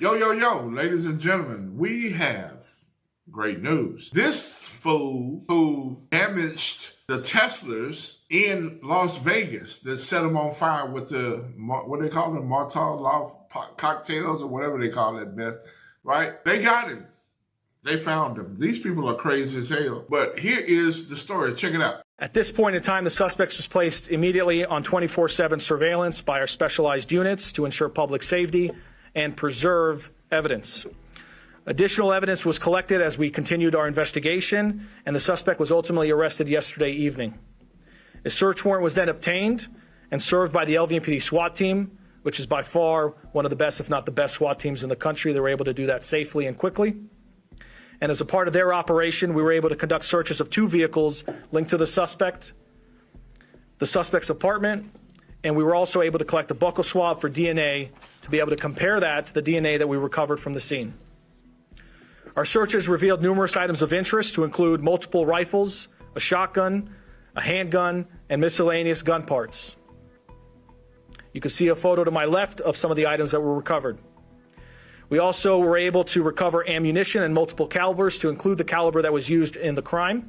Yo, yo, yo, ladies and gentlemen, we have great news. This fool who damaged the Teslas in Las Vegas that set them on fire with the, what they call them, Molotov cocktails or whatever they call that mess, right? They got him. They found him. These people are crazy as hell. But here is the story. Check it out. At this point in time, the suspect was placed immediately on 24/7 surveillance by our specialized units to ensure public safety and preserve evidence. Additional evidence was collected as we continued our investigation, and the suspect was ultimately arrested yesterday evening. A search warrant was then obtained and served by the LVMPD SWAT team, which is by far one of the best, if not the best, SWAT teams in the country. They were able to do that safely and quickly. And as a part of their operation, we were able to conduct searches of 2 vehicles linked to the suspect's apartment, and we were also able to collect a buccal swab for DNA to be able to compare that to the DNA that we recovered from the scene. Our searches revealed numerous items of interest to include multiple rifles, a shotgun, a handgun, and miscellaneous gun parts. You can see a photo to my left of some of the items that were recovered. We also were able to recover ammunition in multiple calibers to include the caliber that was used in the crime.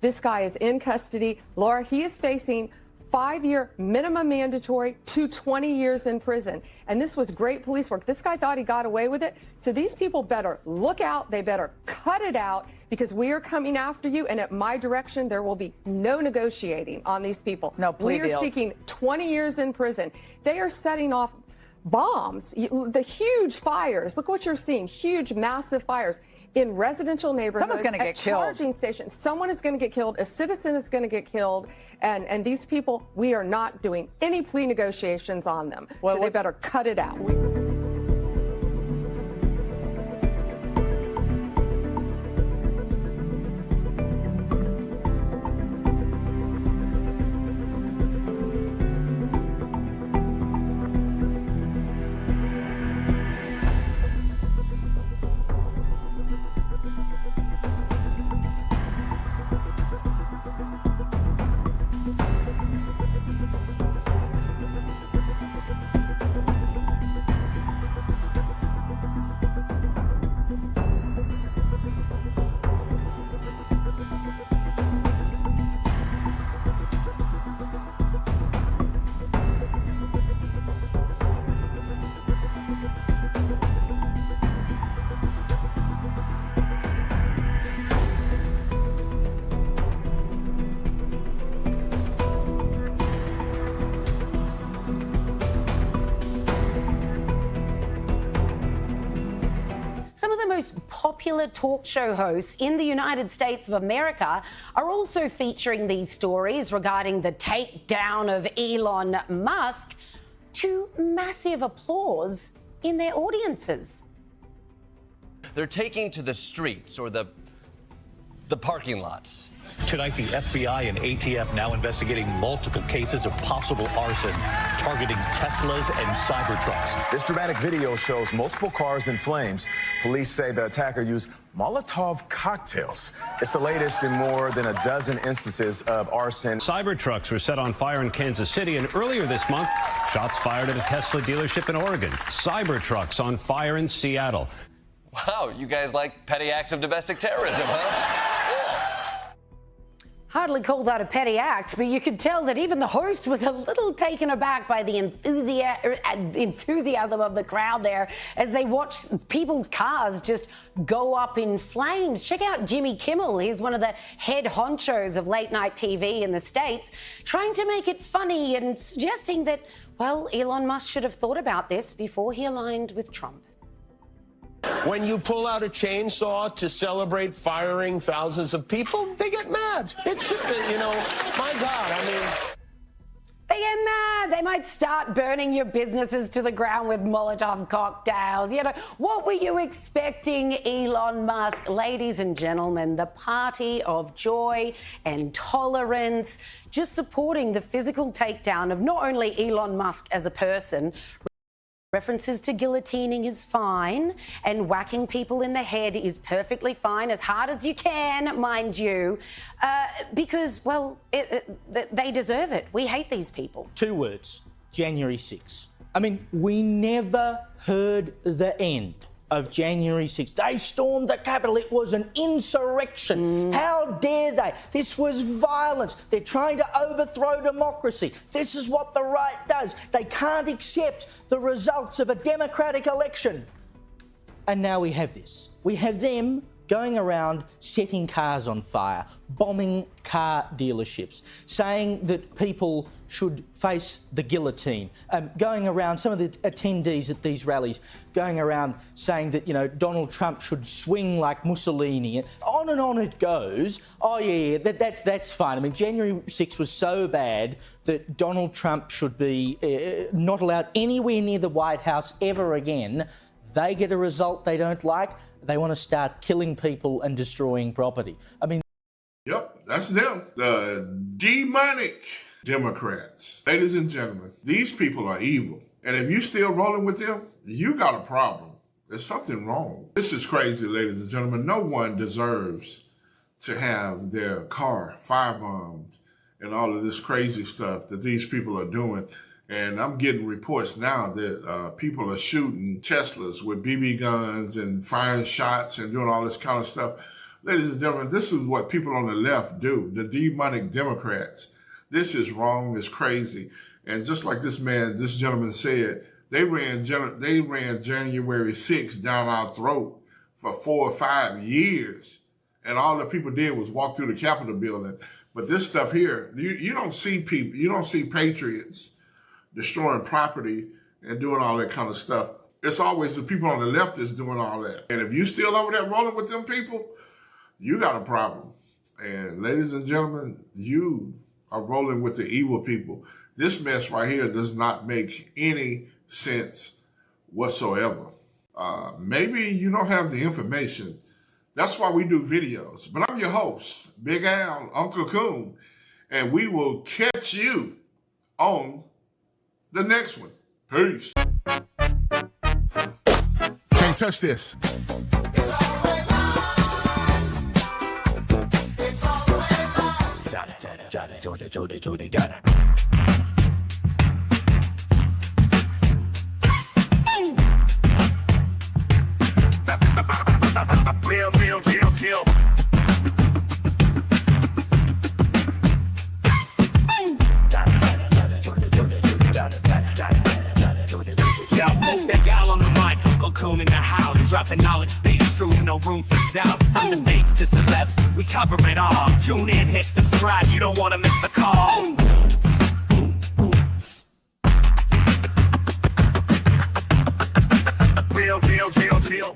This guy is in custody. Laura, he is facing 5-year minimum mandatory to 20 years in prison. And this was great police work. This guy thought he got away with it. So these people better look out. They better cut it out, because we are coming after you. And at my direction, there will be no negotiating on these people. No plea deals. We are seeking 20 years in prison. They are setting off bombs, the huge fires. Look what you're seeing, huge, massive fires in residential neighborhoods. Someone's going to get killed. Charging stations. Someone is going to get killed. A citizen is going to get killed. And these people, we are not doing any plea negotiations on them. Well, so they better cut it out. Some of the most popular talk show hosts in the United States of America are also featuring these stories regarding the takedown of Elon Musk to massive applause in their audiences. They're taking to the streets or the parking lots. Tonight, the FBI and ATF now investigating multiple cases of possible arson targeting Teslas and Cybertrucks. This dramatic video shows multiple cars in flames. Police say the attacker used Molotov cocktails. It's the latest in more than a dozen instances of arson. Cybertrucks were set on fire in Kansas City, and earlier this month, shots fired at a Tesla dealership in Oregon. Cybertrucks on fire in Seattle. Wow, you guys like petty acts of domestic terrorism, huh? Hardly call that a petty act, but you could tell that even the host was a little taken aback by the enthusiasm of the crowd there as they watched people's cars just go up in flames. Check out Jimmy Kimmel. He's one of the head honchos of late night TV in the States, trying to make it funny and suggesting that, well, Elon Musk should have thought about this before he aligned with Trump. When you pull out a chainsaw to celebrate firing thousands of people, they get mad. It's just my God, I mean. They get mad. They might start burning your businesses to the ground with Molotov cocktails. What were you expecting, Elon Musk? Ladies and gentlemen, the party of joy and tolerance, just supporting the physical takedown of not only Elon Musk as a person. References to guillotining is fine, and whacking people in the head is perfectly fine, as hard as you can, mind you, because, well, they deserve it. We hate these people. 2 words, January 6. I mean, we never heard the end of January 6th. They stormed the Capitol. It was an insurrection. How dare they? This was violence. They're trying to overthrow democracy. This is what the right does. They can't accept the results of a democratic election. And now we have this. We have them going around setting cars on fire, bombing car dealerships, saying that people should face the guillotine, going around, some of the attendees at these rallies going around saying that, Donald Trump should swing like Mussolini, and on it goes. Oh, yeah, that's fine. I mean, January 6th was so bad that Donald Trump should be not allowed anywhere near the White House ever again. They get a result they don't like. They want to start killing people and destroying property. I mean... Yep, that's them. The demonic Democrats. Ladies and gentlemen, these people are evil. And if you're still rolling with them, you got a problem. There's something wrong. This is crazy, ladies and gentlemen. No one deserves to have their car firebombed and all of this crazy stuff that these people are doing. And I'm getting reports now that people are shooting Teslas with BB guns and firing shots and doing all this kind of stuff. Ladies and gentlemen, this is what people on the left do, the demonic Democrats. This is wrong, it's crazy. And just like this gentleman said, they ran January 6th down our throat for 4 or 5 years. And all the people did was walk through the Capitol building. But this stuff here, you don't see people, you don't see patriots destroying property and doing all that kind of stuff. It's always the people on the left that's doing all that. And if you still over there rolling with them people, you got a problem. And ladies and gentlemen, you are rolling with the evil people. This mess right here does not make any sense whatsoever. Maybe you don't have the information. That's why we do videos. But I'm your host, Big Al, UncleCoon, and we will catch you on the next one. Peace. Can't touch this. Real. Big Al on the mic, UncleCoon in the house, dropping knowledge, spitting truth, no room for doubt. From debates to celebs, we cover it all. Tune in, hit subscribe, you don't want to miss the call. Real.